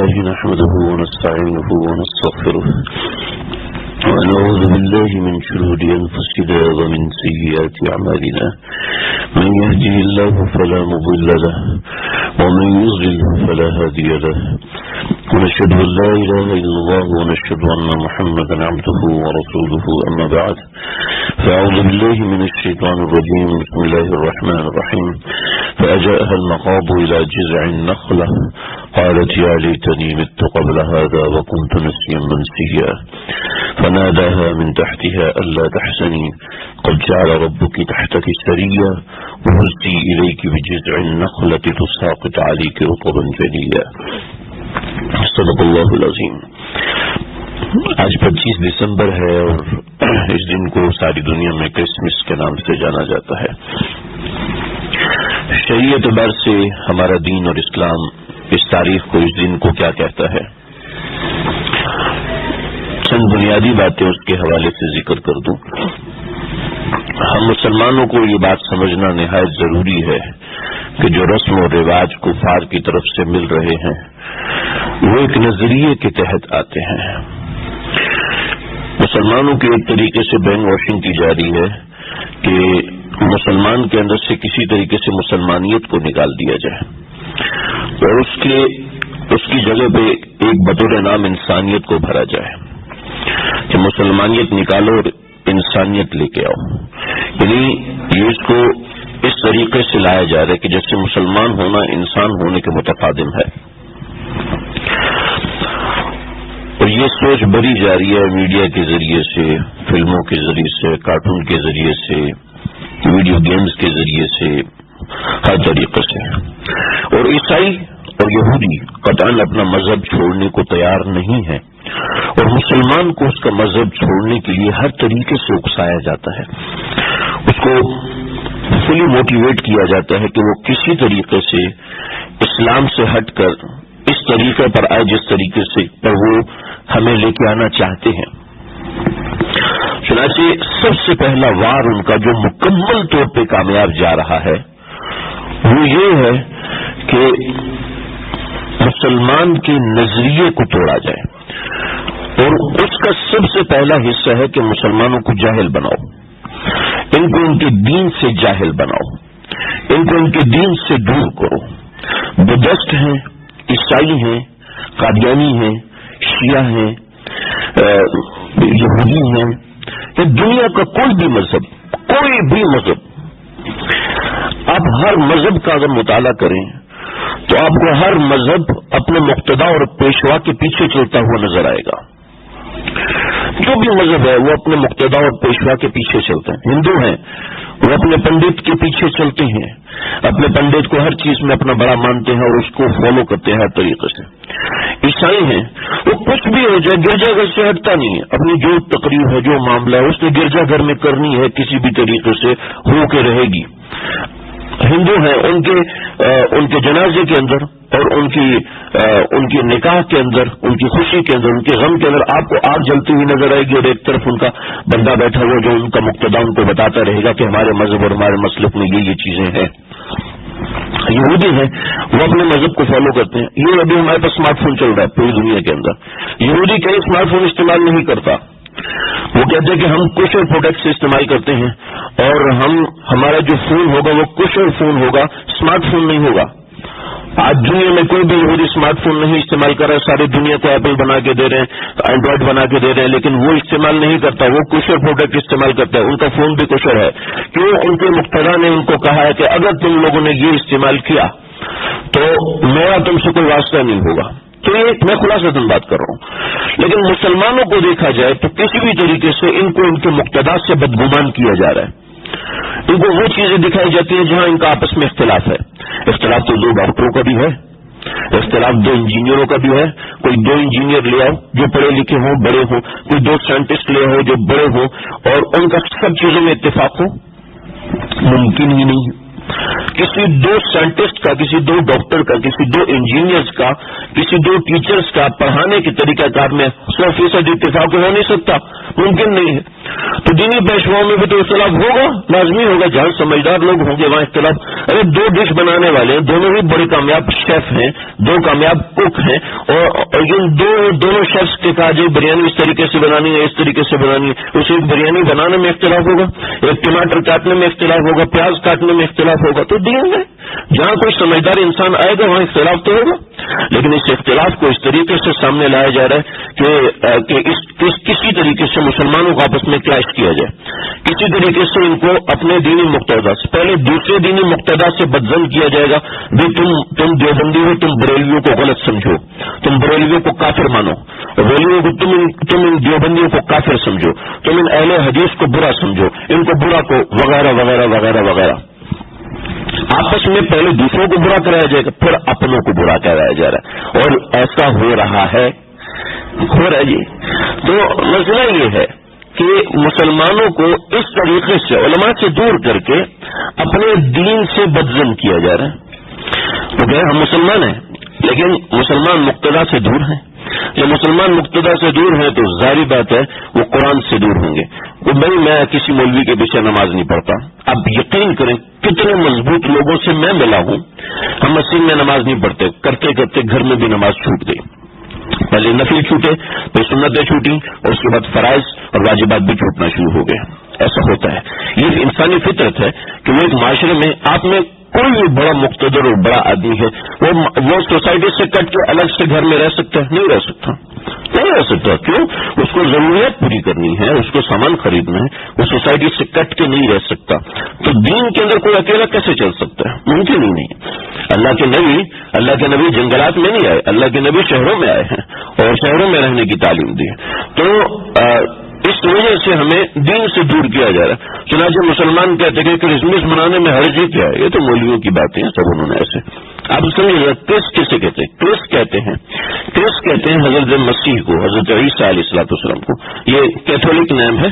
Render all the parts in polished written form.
لله نحمده ونستعينه ونستغفره ونعوذ بالله من شرور أنفسنا ومن سيئات أعمالنا من يهده الله فلا مضل له ومن يضلل فلا هادي له ونشهد أن لا إله إلا الله ونشهد أن محمدا عبده ورسوله أما بعد فأعوذ بالله من الشيطان الرجيم بسم الله الرحمن الرحيم فأجاءها المخاض إلى جذع النخلة قالت يا ليتني مت قبل هذا وكنت نسيا منسيا فناداها من تحتها ألا تحزني قد جعل ربك تحتك سريا وهزي إليك بجذع النخلة تساقط عليك رطبا جنيا صدق اللہ العظیم. آج 25 دسمبر ہے اور اس دن کو ساری دنیا میں کرسمس کے نام سے جانا جاتا ہے. شرعی اعتبار سے ہمارا دین اور اسلام اس تاریخ کو اس دن کو کیا کہتا ہے؟ چند بنیادی باتیں اس کے حوالے سے ذکر کر دوں. ہم مسلمانوں کو یہ بات سمجھنا نہایت ضروری ہے کہ جو رسم و رواج کفار کی طرف سے مل رہے ہیں وہ ایک نظریے کے تحت آتے ہیں. مسلمانوں کی ایک طریقے سے برین واشنگ کی جا رہی ہے کہ مسلمان کے اندر سے کسی طریقے سے مسلمانیت کو نکال دیا جائے اور اس کی جگہ پہ ایک بطور نام انسانیت کو بھرا جائے کہ مسلمانیت نکالو اور انسانیت لے کے آؤ. یعنی یہ اس کو اس طریقے سے لایا جا رہا ہے کہ جیسے مسلمان ہونا انسان ہونے کے متقادم ہے. اور یہ سوچ بڑھی جا رہی ہے میڈیا کے ذریعے سے، فلموں کے ذریعے سے، کارٹون کے ذریعے سے، ویڈیو گیمز کے ذریعے سے، ہر طریقے سے. اور عیسائی اور یہودی قطعاً اپنا مذہب چھوڑنے کو تیار نہیں ہے اور مسلمان کو اس کا مذہب چھوڑنے کے لیے ہر طریقے سے اکسایا جاتا ہے. اس کو فلی موٹیویٹ کیا جاتا ہے کہ وہ کسی طریقے سے اسلام سے ہٹ کر اس طریقے پر آئے جس طریقے سے پر وہ ہمیں لے کے آنا چاہتے ہیں. چنانچہ سب سے پہلا وار ان کا جو مکمل طور پہ کامیاب جا رہا ہے وہ یہ ہے کہ مسلمان کے نظریے کو توڑا جائے اور اس کا سب سے پہلا حصہ ہے کہ مسلمانوں کو جاہل بناؤ، ان کو ان کے دین سے جاہل بناؤ، ان کو ان کے دین سے دور کرو. بدھسٹ ہیں، عیسائی ہیں، قادیانی ہیں، شیعہ ہیں، یہودی ہیں، یا دنیا کا کوئی بھی مذہب، آپ ہر مذہب کا اگر مطالعہ کریں تو آپ کو ہر مذہب اپنے مقتدا اور پیشوا کے پیچھے چلتا ہوا نظر آئے گا. جو بھی مذہب ہے وہ اپنے مقتدا اور پیشوا کے پیچھے چلتے ہیں. ہندو ہیں وہ اپنے پنڈت کے پیچھے چلتے ہیں، اپنے پنڈت کو ہر چیز میں اپنا بڑا مانتے ہیں اور اس کو فالو کرتے ہیں ہر طریقے سے. عیسائی ہیں وہ کچھ بھی ہو جائے گرجا گھر سے ہٹتا نہیں ہے، اپنی جو تقریب ہے جو معاملہ ہے اس نے گرجا گھر میں کرنی ہے، کسی بھی طریقے سے ہو کے رہے گی. ہندو ہیں ان کے جنازے کے اندر اور ان کی نکاح کے اندر، ان کی خوشی کے اندر، ان کے غم کے اندر آپ کو آگ جلتی ہوئی نظر آئے گی اور ایک طرف ان کا بندہ بیٹھا ہوا جو ان کا مقتدا ان کو بتاتا رہے گا کہ ہمارے مذہب اور ہمارے مسلک میں یہ چیزیں ہیں. یہودی ہیں وہ اپنے مذہب کو فالو کرتے ہیں. یہ ابھی ہمارے پاس اسمارٹ فون چل رہا ہے پوری دنیا کے اندر. یہودی کہیں اسمارٹ فون استعمال نہیں کرتا، وہ کہتے ہیں کہ ہم کوشر پروڈکٹ سے استعمال کرتے ہیں اور ہمارا جو فون ہوگا وہ کوشر فون ہوگا، اسمارٹ فون نہیں ہوگا. آج دنیا میں کوئی بھی یہودی اسمارٹ فون نہیں استعمال کر رہا ہے. ساری دنیا کو ایپل بنا کے دے رہے ہیں، اینڈرائڈ بنا کے دے رہے ہیں، لیکن وہ استعمال نہیں کرتا، وہ کوشر پروڈکٹ استعمال کرتا ہے. ان کا فون بھی کوشر ہے. کیوں؟ ان کے مقتدا نے ان کو کہا ہے کہ اگر تم لوگوں نے یہ استعمال کیا تو میرا تم سے کوئی واسطہ نہیں ہوگا. تو یہ میں خلاصتاً بات کر رہا ہوں. لیکن مسلمانوں کو دیکھا جائے تو کسی بھی طریقے سے ان کو ان کے مقتدا سے بدگمان کیا جا رہا ہے. ان کو وہ چیزیں دکھائی جاتی ہیں جہاں ان کا آپس میں اختلاف ہے. اختلاف تو 2 ڈاکٹروں کا بھی ہے، اختلاف 2 انجینئروں کا بھی ہے. کوئی 2 انجینئر لے آؤ جو پڑھے لکھے ہوں، بڑے ہوں، کوئی 2 سائنٹسٹ لے آؤ جو بڑے ہوں اور ان کا سب چیزوں میں اتفاق ہو، ممکن ہی نہیں. کسی دو سائنٹسٹ کا, کسی دو ڈاکٹر کا, کسی دو انجینئرز کا, کسی دو ٹیچرز کا پڑھانے کے طریقہ کار میں 100% اتفاق ہو نہیں سکتا, ممکن نہیں ہے. تو دینی پیشواؤں میں بھی تو اختلاف ہوگا, لازمی ہوگا. جہاں سمجھدار لوگ ہوں گے وہاں اختلاف. ارے دو ڈش بنانے والے ہیں, دونوں ہی بڑے کامیاب شیف ہیں, دو کامیاب کک ہیں, اور دونوں شیفs کے کہا جائے بریانی اس طریقے سے بنانی ہے, اس طریقے سے بنانی ہے, اسے ایک بریانی بنانے میں اختلاف ہوگا, ایک ٹماٹر کاٹنے میں اختلاف ہوگا, پیاز کاٹنے میں اختلاف ہوگا. تو دین ہے, جہاں کوئی سمجھدار انسان آئے گا وہاں اختلاف تو ہوگا. لیکن اس اختلاف کو اس طریقے سے سامنے لایا جا رہا ہے کہ کسی طریقے سے مسلمانوں کو آپس میں کلیش کیا جائے, کسی طریقے سے ان کو اپنے دینی مقتدا سے پہلے دوسرے دینی مقتدا سے بدظن کیا جائے گا. تم دیوبندی ہو, تم بریلویوں کو غلط سمجھو, تم بریلویوں کو کافر مانو, بریلویوں کو تم ان دیوبندیوں کو کافر سمجھو, تم ان اہل حدیث کو برا سمجھو, ان کو برا کو وغیرہ وغیرہ وغیرہ وغیرہ. آپس میں پہلے دوسروں کو برا کرایا جائے گا, پھر اپنوں کو برا کرایا جا رہا ہے, اور ایسا ہو رہا ہے جی. تو مسئلہ یہ ہے کہ مسلمانوں کو اس طریقے سے علماء سے دور کر کے اپنے دین سے بدظن کیا جا رہا ہے. تو ہم مسلمان ہیں لیکن مسلمان مقتدا سے دور ہیں. جب مسلمان مقتدا سے دور ہیں تو ظاہری بات ہے وہ قرآن سے دور ہوں گے. بھائی میں کسی مولوی کے پیچھے نماز نہیں پڑھتا. اب یقین کریں کتنے مضبوط لوگوں سے میں ملا ہوں, ہم مسجد میں نماز نہیں پڑھتے, کرتے کرتے گھر میں بھی نماز چھوٹ گئی. پہلے نفل چھوٹے, پھر سنتیں چھوٹی, اور اس کے بعد فرائض اور واجبات بھی چھوٹنا شروع ہو گئے. ایسا ہوتا ہے, یہ انسانی فطرت ہے کہ وہ ایک معاشرے میں آپ میں کوئی بھی بڑا مقتدر اور بڑا آدمی ہے وہ سوسائٹی سے کٹ کے الگ سے گھر میں رہ سکتا ہے؟ نہیں رہ سکتا, نہیں رہ سکتا. کیوں؟ اس کو ضروریات پوری کرنی ہے, اس کو سامان خریدنا ہے, وہ سوسائٹی سے کٹ کے نہیں رہ سکتا. تو دین کے اندر کوئی اکیلا کیسے چل سکتا ہے؟ ممکن ہی نہیں. اللہ کے نبی جنگلات میں نہیں آئے, اللہ کے نبی شہروں میں آئے ہیں اور شہروں میں رہنے کی تعلیم دی. تو اس وجہ سے ہمیں دین سے دور کیا جا رہا ہے. چنانچہ مسلمان کہتے ہیں کہ کرسمس منانے میں حرج کیا ہے, یہ تو مولویوں کی باتیں ہیں, سب انہوں نے ایسے. اب سمجھے کرس کسے کہتے ہیں؟ کرس کہتے ہیں حضرت مسیح کو, حضرت عیسیٰ علیہ السلام کو. یہ کیتھولک نام ہے.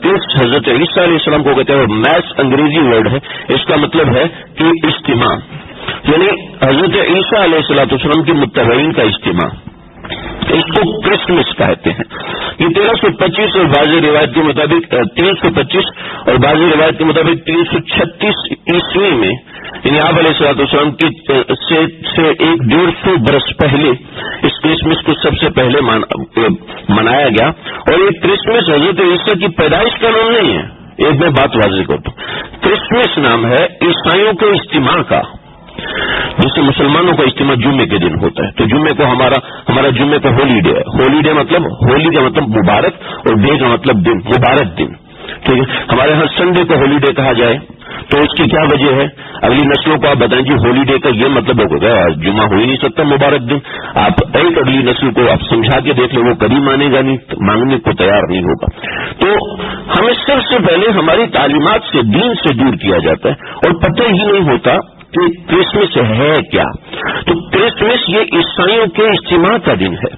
کرس حضرت عیسیٰ علیہ السلام کو کہتے ہیں, اور میس انگریزی ورڈ ہے, اس کا مطلب ہے کہ اجتماع, یعنی حضرت عیسیٰ علیہ السلام کے متبعین کا اجتماع. اس کو کرسمس کہتے ہیں. یہ 1325 اور بعض روایت کے مطابق 325 اور بعض روایت کے مطابق 336 عیسوی میں, یعنی آپ علیہ السلام کی سے 150 برس پہلے اس کرسمس کو سب سے پہلے منایا گیا. اور یہ کرسمس حضرت عیسیٰ کی پیدائش کا نام نہیں ہے. ایک میں بات واضح کرتا ہوں, کرسمس نام ہے عیسائیوں کے اجتماع کا. جیسے مسلمانوں کا اجتماع جمعے کے دن ہوتا ہے, تو جمعے کو ہمارا جمعے کو ہولی ڈے ہے. ہولی ڈے مطلب, ہولی کا مطلب مبارک, اور ڈے کا مطلب دن, مبارک دن. ٹھیک ہے, ہمارے ہاں سنڈے کو ہولی ڈے کہا جائے تو اس کی کیا وجہ ہے؟ اگلی نسلوں کو آپ بتائیں جی ہولی ڈے کا یہ مطلب ہوگا, جمعہ ہو ہی نہیں سکتا مبارک دن. آپ ایک اگلی نسل کو آپ سمجھا کے دیکھ لیں, وہ کبھی مانے گا نہیں, مانگنے کو تیار نہیں ہوگا. تو ہمیں سب سے پہلے ہماری تعلیمات سے دین سے دور کیا جاتا ہے, اور پتہ ہی نہیں ہوتا کہ کرسمس ہے کیا. تو کرسمس یہ عیسائیوں کے اجتماع کا دن ہے,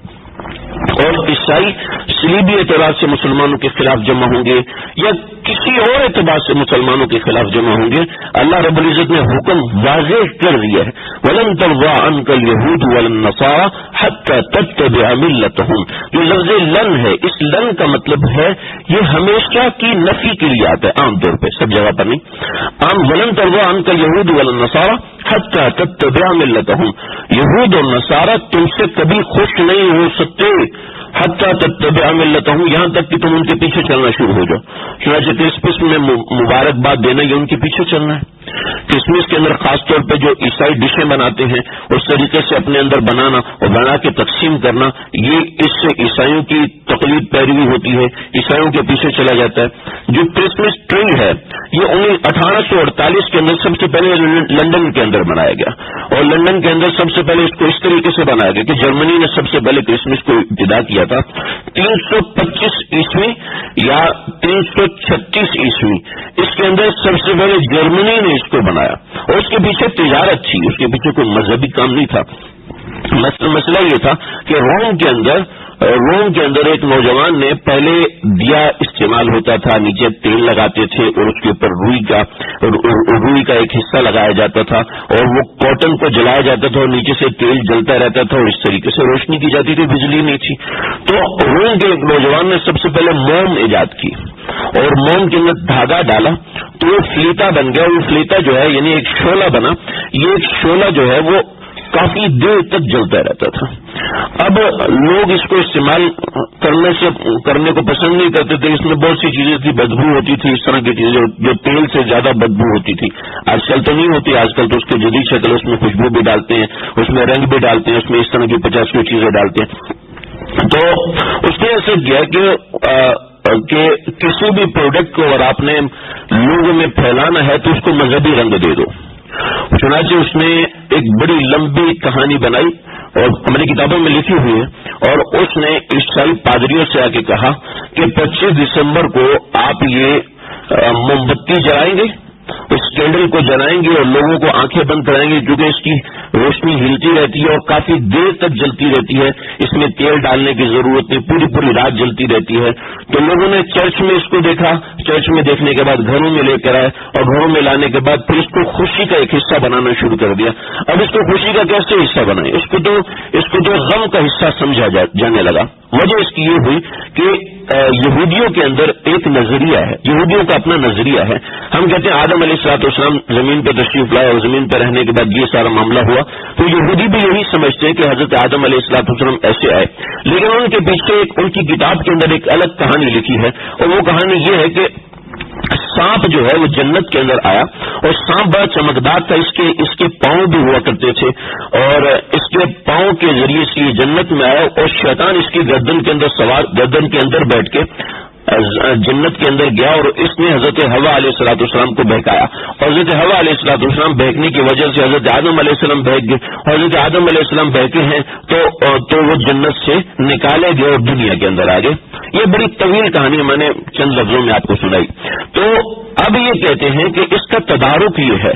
اور عیسائی صلیبی اعتبار سے مسلمانوں کے خلاف جمع ہوں گے یا کسی اور اعتبار سے مسلمانوں کے خلاف جمع ہوں گے. اللہ رب العزت نے حکم واضح کر دیا ہے, وَلَن تَرْضَىٰ عَنْكَ الْيَهُودُ وَلَا النَّصَارَىٰ حَتَّىٰ تَتَّبِعَ مِلَّتَهُمْ. یہ لفظ لن ہے, اس لن کا مطلب ہے یہ ہمیشہ کی نفی کے لیے آتا ہے, عام طور پہ, سب جگہ پر نہیں. عام وَلَن تَرْضَىٰ عَنْكَ الْيَهُودُ وَلَا النَّصَارَىٰ حَتَّىٰ تَتَّبِعَ مِلَّتَهُمْ. یہود اور نصارہ تم سے کبھی خوش نہیں ہو سکتے, حتیٰ تتبع ملتہم, یہاں تک کہ تم ان کے پیچھے چلنا شروع ہو جاؤ. چنانچہ کرسمس میں مبارکباد دینا یہ ان کے پیچھے چلنا ہے. کرسمس کے اندر خاص طور پہ جو عیسائی ڈشیں بناتے ہیں اس طریقے سے اپنے اندر بنانا اور بنا کے تقسیم کرنا, یہ اس سے عیسائیوں کی تقلید پیروی ہوتی ہے, عیسائیوں کے پیچھے چلا جاتا ہے. جو کرسمس ٹری ہے یہ 1848 کے اندر سب سے پہلے لندن کے اندر بنایا گیا, اور لندن کے اندر سب سے پہلے اس کو اس طریقے سے بنایا گیا کہ جرمنی نے سب سے پہلے کرسمس کو ابتدا کیا تھا 325 عیسوی یا 336 عیسوی. اس کے اندر سب سے پہلے جرمنی نے اس کو بنایا, اور اس کے پیچھے تجارت تھی, اس کے پیچھے کوئی مذہبی کام نہیں تھا. مسئلہ یہ تھا کہ روم کے اندر روم کے اندر ایک نوجوان نے پہلے دیا استعمال ہوتا تھا، نیچے تیل لگاتے تھے اور اس کے اوپر روئی کا ایک حصہ لگایا جاتا تھا اور وہ کاٹن کو جلایا جاتا تھا اور نیچے سے تیل جلتا رہتا تھا اور اس طریقے سے روشنی کی جاتی تھی، بجلی نہیں تھی. تو روم کے ایک نوجوان نے سب سے پہلے موم ایجاد کی اور موم کے اندر دھاگا ڈالا تو وہ فلیتا بن گیا. وہ فلیتا جو ہے یعنی ایک شعلہ بنا. یہ ایک شعلہ جو ہے وہ کافی دیر تک جلتا رہتا تھا. اب لوگ اس کو استعمال کرنے کو پسند نہیں کرتے تھے. اس میں بہت سی چیزیں تھی، بدبو ہوتی تھی، اس طرح کی چیزیں جو تیل سے زیادہ بدبو ہوتی تھی. آج کل تو نہیں ہوتی، آج کل تو اس کی جدید شکل، اس میں خوشبو بھی ڈالتے ہیں، اس میں رنگ بھی ڈالتے ہیں، اس میں اس طرح کی 50 چیزیں ڈالتے ہیں. تو اس نے ایسے کیا کہ کسی بھی پروڈکٹ کو اگر آپ نے لوگوں میں پھیلانا ہے تو اس کو مذہبی رنگ دے دو. چنانچہ اس نے ایک بڑی لمبی کہانی بنائی اور ہماری کتابوں میں لکھی ہوئی ہے، اور اس نے عیسائی پادریوں سے آ کے کہا کہ 25 دسمبر کو آپ یہ موم بتی جلائیں گے، اس کینڈل کو جلائیں گے اور لوگوں کو آنکھیں بند کرائیں گے کیونکہ اس کی روشنی ہلتی رہتی ہے اور کافی دیر تک جلتی رہتی ہے. اس میں تیل ڈالنے کی ضرورت نہیں، پوری رات جلتی رہتی ہے. تو لوگوں نے چرچ میں اس کو دیکھا، چرچ میں دیکھنے کے بعد گھروں میں لے کر آئے اور گھروں میں لانے کے بعد پھر اس کو خوشی کا ایک حصہ بنانا شروع کر دیا. اب اس کو خوشی کا کیسے حصہ بنائے؟ اس کو تو غم کا حصہ سمجھا جانے لگا. وجہ اس کی یہ ہوئی کہ یہودیوں کے اندر ایک نظریہ ہے، یہودیوں کا اپنا نظریہ ہے. ہم کہتے ہیں آدم علیہ الصلوۃ والسلام زمین پہ تشریف لائے اور زمین پہ رہنے کے بعد یہ سارا معاملہ ہوا. تو یہودی بھی یہی سمجھتے ہیں کہ حضرت آدم علیہ الصلوۃ والسلام ایسے آئے، لیکن ان کے پیچھے ان کی کتاب کے اندر ایک الگ کہانی لکھی ہے، اور وہ کہانی یہ ہے کہ سانپ جو ہے وہ جنت کے اندر آیا اور سانپ بڑا چمکدار تھا. اس کے پاؤں بھی ہوا کرتے تھے اور اس کے پاؤں کے ذریعے سے یہ جنت میں آیا اور شیطان اس کی گردن کے اندر بیٹھ کے جنت کے اندر گیا اور اس نے حضرت حوا علیہ الصلوۃ والسلام کو بہکایا. اور حضرت حوا علیہ الصلوۃ والسلام بہکنے کی وجہ سے حضرت آدم علیہ السلام بہک گئے. حضرت آدم علیہ السلام بہکے ہیں تو وہ جنت سے نکالے گئے اور دنیا کے اندر آ گئے. یہ بڑی طویل کہانی میں نے چند لفظوں میں آپ کو سنائی. تو اب یہ کہتے ہیں کہ اس کا تدارک یہ ہے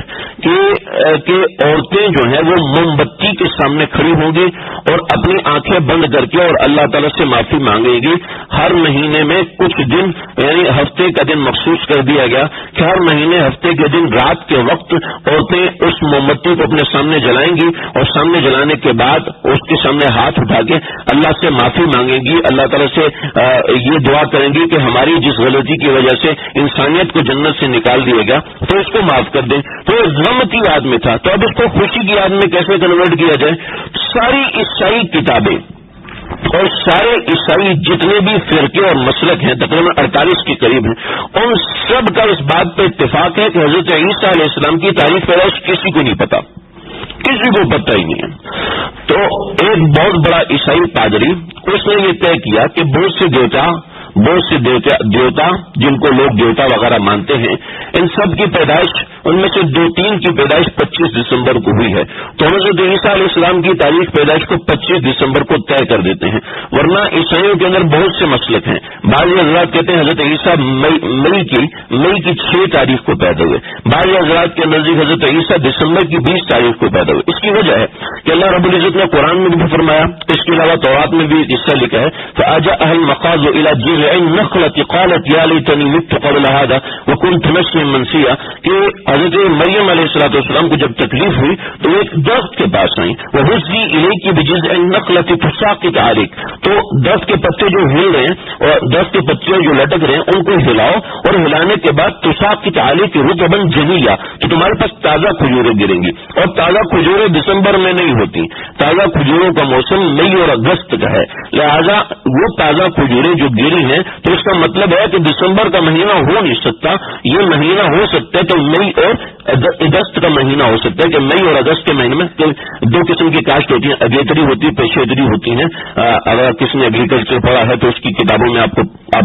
کہ عورتیں جو ہیں وہ موم بتی کے سامنے کھڑی ہوں گی اور اپنی آنکھیں بند کر کے اور اللہ تعالیٰ سے معافی مانگے گی. ہر مہینے میں کچھ دن یعنی ہفتے کا دن مخصوص کر دیا گیا کہ ہر مہینے ہفتے کے دن رات کے وقت عورتیں اس موم بتی کو اپنے سامنے جلائیں گی اور سامنے جلانے کے بعد اس کے سامنے ہاتھ اٹھا کے اللہ سے معافی مانگیں گی. اللہ تعالیٰ سے یہ دعا کریں گی کہ ہماری جس غلطی کی وجہ سے انسانیت کو جنت سے نکال دیا گیا تو اس کو معاف کر دیں. تو غم کی یاد میں تھا، تو اب اس کو خوشی کی یاد میں کیسے کنورٹ کیا جائے؟ ساری عیسائی کتابیں اور سارے عیسائی جتنے بھی فرقے اور مسلک ہیں تقریباً 48 کے قریب ہیں، ان سب کا اس بات پہ اتفاق ہے کہ حضرت عیسیٰ علیہ السلام کی تاریخ پیدائش کسی کو نہیں پتا، کسی کو پتہ ہی نہیں ہے. تو ایک بہت بڑا عیسائی پادری اس نے یہ طے کیا کہ بہت سے دیوتا جن کو لوگ دیوتا وغیرہ مانتے ہیں، ان سب کی پیدائش ان میں سے 2-3 کی پیدائش 25 دسمبر کو ہوئی ہے. تو حضرت عیسیٰ علیہ السلام کی تاریخ پیدائش کو 25 دسمبر کو طے کر دیتے ہیں. ورنہ عیسائیوں کے اندر بہت سے مسلک ہیں. بعض حضرات کہتے ہیں حضرت عیسیٰ مئی کی 6 تاریخ کو پیدا ہوئے. بعض حضرات کے نزدیک حضرت عیسیٰ دسمبر کی 20 تاریخ کو پیدا ہوئے. اس کی وجہ ہے کہ اللہ رب العزت نے قرآن میں بھی فرمایا، اس کے علاوہ تورات میں بھی قصہ لکھا ہے فَأَجَاءَ الْمَخَاضُ إِلَى جِذْعِ النَّخْلَةِ قَالَتْ يَا لَيْتَنِي مِتُّ قَبْلَ هَذَا وَكُنتُ نَسْيًا مَنسِيًّا. کہ حضرت مریم علیہ السلام کو جب تکلیف ہوئی تو ایک درخت کے پاس آئیں، وَهُزِّي إِلَيْكِ بِجِذْعِ النَّخْلَةِ تُسَاقِطْ عَلَيْكِ. تو درخت کے پتے جو ہل رہے ہیں اور درخت کے پتے جو لٹک رہے ہیں ان کو ہلاؤ اور ہلانے کے بعد تُسَاقِطْ عَلَيْكِ رُطَبًا جَنِيًّا. تو تمہارے پاس تازہ کھجوریں گریں گی. اور تازہ کھجوریں دسمبر میں نہیں ہوتی، تازہ کھجوروں کا موسم مئی اور اگست کا ہے. لہذا وہ تازہ کھجوریں جو گری ہیں تو اس کا مطلب ہے کہ دسمبر کا مہینہ ہو نہیں سکتا، یہ مہینہ ہو سکتا ہے تو مئی اور اگست کا مہینہ ہو سکتا ہے. کہ مئی اور اگست کے مہینے میں 2 قسم کی کاشت ہوتی ہیں، اگیتری ہوتی ہے، پیشیتری ہوتی ہیں. اگر کسی نے ایگریکلچر پڑھا ہے تو اس کی کتابوں میں آپ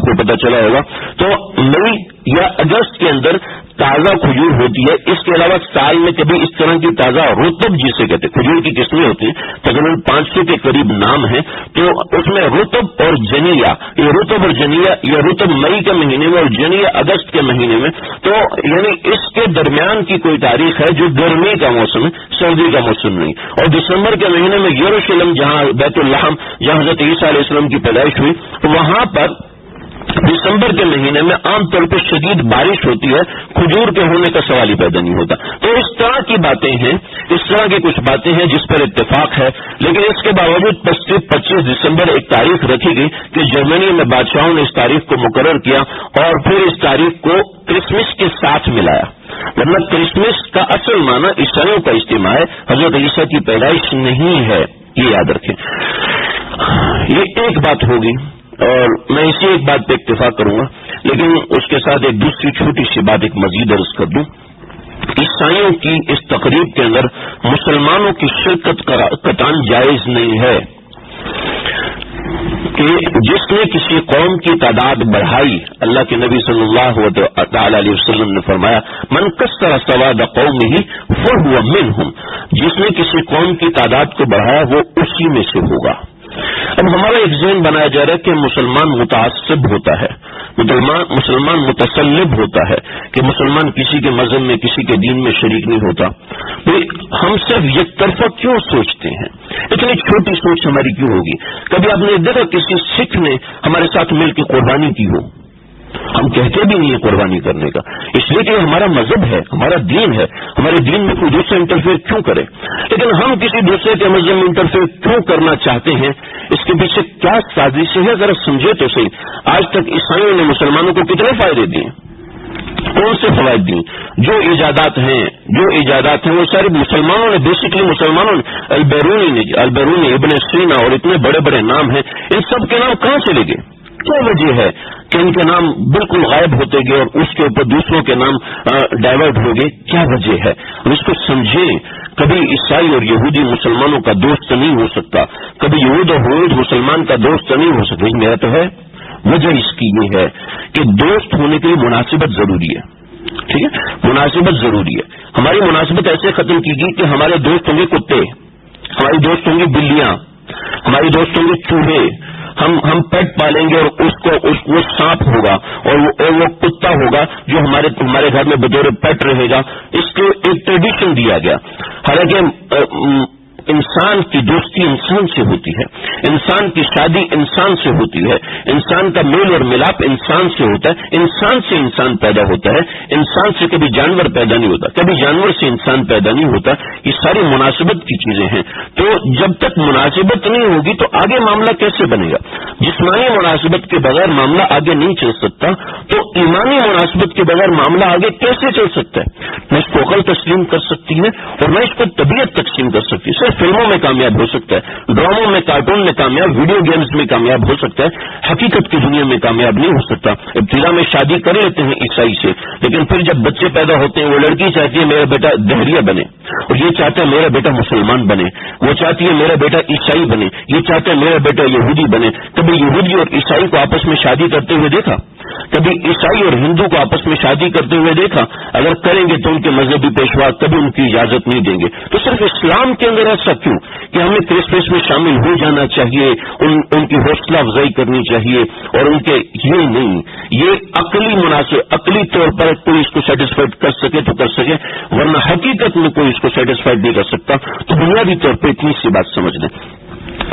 کو پتہ چلا ہوگا. تو مئی یا اگست کے اندر تازہ کھجور ہوتی ہے، اس کے علاوہ سال میں کبھی اس طرح کی تازہ رطب جسے کہتے ہیں، کھجور کی قسمیں ہوتی ہیں تقریباً 500 کے قریب نام ہے، تو اس میں رطب اور جنیا، یہ رطب اور جنیا، یہ رطب مئی کے مہینے میں اور جنیا اگست کے مہینے میں، تو یعنی اس کے درمیان کی کوئی تاریخ ہے جو گرمی کا موسم ہے، سردی کا موسم نہیں. اور دسمبر کے مہینے میں یروشلم جہاں بیت اللحم جہاں حضرت عیسیٰ علیہ السلام کی پیدائش ہوئی، وہاں پر دسمبر کے مہینے میں عام طور پہ شدید بارش ہوتی ہے، کھجور کے ہونے کا سوال ہی پیدا نہیں ہوتا. تو اس طرح کی باتیں ہیں، اس طرح کی کچھ باتیں ہیں جس پر اتفاق ہے، لیکن اس کے باوجود 25 دسمبر ایک تاریخ رکھی گئی کہ جرمنی میں بادشاہوں نے اس تاریخ کو مقرر کیا اور پھر اس تاریخ کو کرسمس کے ساتھ ملایا. مطلب کرسمس کا اصل معنی عیسائیوں کا اجتماع ہے، حضرت عیسیٰ کی پیدائش نہیں ہے، یہ یاد رکھیں. یہ ایک بات ہوگی اور میں اسی ایک بات پہ اکتفا کروں گا، لیکن اس کے ساتھ ایک دوسری چھوٹی سی بات ایک مزید عرض کر دوں. عیسائیوں کی اس تقریب کے اندر مسلمانوں کی شرکت قطعاً جائز نہیں ہے کہ جس نے کسی قوم کی تعداد بڑھائی، اللہ کے نبی صلی اللہ تعالی علیہ وسلم نے فرمایا من کثر سواد قومہ فہو منہم، جس نے کسی قوم کی تعداد کو بڑھایا وہ اسی میں سے ہوگا. اب ہمارا ایک ذہن بنایا جا رہا ہے کہ مسلمان متعصب ہوتا ہے، مسلمان متسلب ہوتا ہے کہ مسلمان کسی کے مذہب میں کسی کے دین میں شریک نہیں ہوتا. ہم صرف یک طرفہ کیوں سوچتے ہیں؟ اتنی چھوٹی سوچ ہماری کیوں ہوگی؟ کبھی آپ نے دیکھا کسی سکھ نے ہمارے ساتھ مل کے قربانی کی ہو؟ ہم کہتے بھی نہیں ہیں قربانی کرنے کا، اس لیے کہ ہمارا مذہب ہے، ہمارا دین ہے، ہمارے دین میں کوئی دوسرا انٹرفیئر کیوں کرے؟ لیکن ہم کسی دوسرے کے مذہب میں انٹرفیئر کیوں کرنا چاہتے ہیں؟ اس کے پیچھے کیا سازش ہے؟ ذرا سمجھے تو صحیح. آج تک عیسائیوں نے مسلمانوں کو کتنے فائدے دیے؟ کون سے فوائد دیے؟ جو ایجادات ہیں وہ سارے مسلمانوں نے، بیسکلی مسلمانوں نے، البیرونی، ابن سینا اور اتنے بڑے بڑے نام ہیں، ان سب کے نام کہاں چلے گئے؟ کیا وجہ ہے کہ ان کے نام بالکل غائب ہوتے گئے اور اس کے اوپر دوسروں کے نام ڈائیورٹ ہو گئے؟ کیا وجہ ہے؟ ہم اس کو سمجھیں. کبھی عیسائی اور یہودی مسلمانوں کا دوست نہیں ہو سکتا، کبھی یہود اور ہنود مسلمان کا دوست نہیں ہو سکتا. میرا تو ہے وجہ اس کی یہ ہے کہ دوست ہونے کے لیے مناسبت ضروری ہے. ٹھیک ہے، مناسبت ضروری ہے. ہماری مناسبت ایسے ختم کی گئی کہ ہمارے دوست ہوں گے کتے، ہماری دوست ہوں گے بلیاں، ہماری دوست ہوں گے چوہے، ہم پیٹ پالیں گے اور وہ سانپ ہوگا اور وہ کتا ہوگا جو ہمارے گھر میں بطور پیٹ رہے گا. اس کو ایک ٹریڈیشن دیا گیا. حالانکہ انسان کی دوستی انسان سے ہوتی ہے، انسان کی شادی انسان سے ہوتی ہے، انسان کا میل اور ملاپ انسان سے ہوتا ہے، انسان سے انسان پیدا ہوتا ہے، انسان سے کبھی جانور پیدا نہیں ہوتا، کبھی جانور سے انسان پیدا نہیں ہوتا. یہ ساری مناسبت کی چیزیں ہیں. تو جب تک مناسبت نہیں ہوگی تو آگے معاملہ کیسے بنے گا؟ جسمانی مناسبت کے بغیر معاملہ آگے نہیں چل سکتا، تو ایمانی مناسبت کے بغیر معاملہ آگے کیسے چل سکتا ہے؟ نہ اس کو عقل تسلیم کر سکتی ہے اور نہ اس کو طبیعت تقسیم کر سکتی ہے. فلموں میں کامیاب ہو سکتا ہے، ڈراموں میں، کارٹون میں کامیاب، ویڈیو گیمز میں کامیاب ہو سکتا ہے، حقیقت کی دنیا میں کامیاب نہیں ہو سکتا. ابتدا میں شادی کر لیتے ہیں عیسائی سے، لیکن پھر جب بچے پیدا ہوتے ہیں وہ لڑکی چاہتی ہے میرا بیٹا دہریہ بنے، اور یہ چاہتا ہے میرا بیٹا مسلمان بنے، وہ چاہتی ہے میرا بیٹا عیسائی بنے، یہ چاہتا ہے میرا بیٹا یہودی بنے. کبھی یہودی اور عیسائی کو آپس میں شادی کرتے ہوئے دیکھا؟ کبھی عیسائی اور ہندو کو آپس میں شادی کرتے ہوئے دیکھا؟ اگر کریں گے تو ان کے مذہبی پیشوا کبھی ان کی اجازت نہیں دیں گے. تو صرف اسلام کے اندر ایسا کیوں کہ ہمیں کرسمس میں شامل ہو جانا چاہیے، ان کی حوصلہ افزائی کرنی چاہیے، اور ان کے یہ نہیں، یہ عقلی طور پر کوئی اس کو سیٹسفائڈ کر سکے تو کر سکے، ورنہ حقیقت میں کوئی اس کو سیٹسفائڈ نہیں کر سکتا. تو بنیادی طور پہ اتنی سی بات سمجھ لیں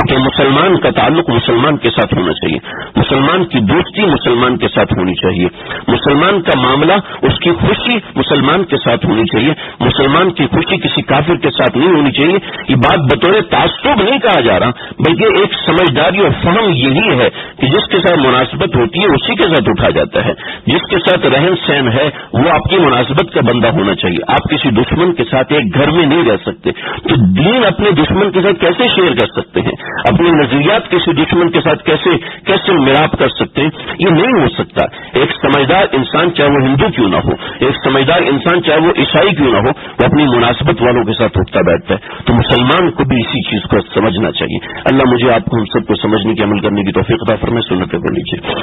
کہ مسلمان کا تعلق مسلمان کے ساتھ ہونا چاہیے، مسلمان کی دوستی مسلمان کے ساتھ ہونی چاہیے، مسلمان کا معاملہ، اس کی خوشی مسلمان کے ساتھ ہونی چاہیے، مسلمان کی خوشی کسی کافر کے ساتھ نہیں ہونی چاہیے. یہ بات بطور تعصب نہیں کہا جا رہا، بلکہ ایک سمجھداری اور فہم یہی ہے کہ جس کے ساتھ مناسبت ہوتی ہے اسی کے ساتھ اٹھا جاتا ہے، جس کے ساتھ رہن سہن ہے وہ آپ کی مناسبت کا بندہ ہونا چاہیے. آپ کسی دشمن کے ساتھ ایک گھر میں نہیں رہ سکتے، تو دین اپنے دشمن کے ساتھ کیسے شیئر کر سکتے ہیں؟ اپنے نظریات کسی دشمن کے ساتھ کیسے ملاپ کر سکتے ہیں؟ یہ نہیں ہو سکتا. ایک سمجھدار انسان چاہے وہ ہندو کیوں نہ ہو، ایک سمجھدار انسان چاہے وہ عیسائی کیوں نہ ہو، وہ اپنی مناسبت والوں کے ساتھ اٹھتا بیٹھتا ہے. تو مسلمان کو بھی اسی چیز کو سمجھنا چاہیے. اللہ مجھے آپ کو ہم سب کو سمجھنے کی، عمل کرنے کی توفیق عطا فرمائے. سنت پر لیجیے.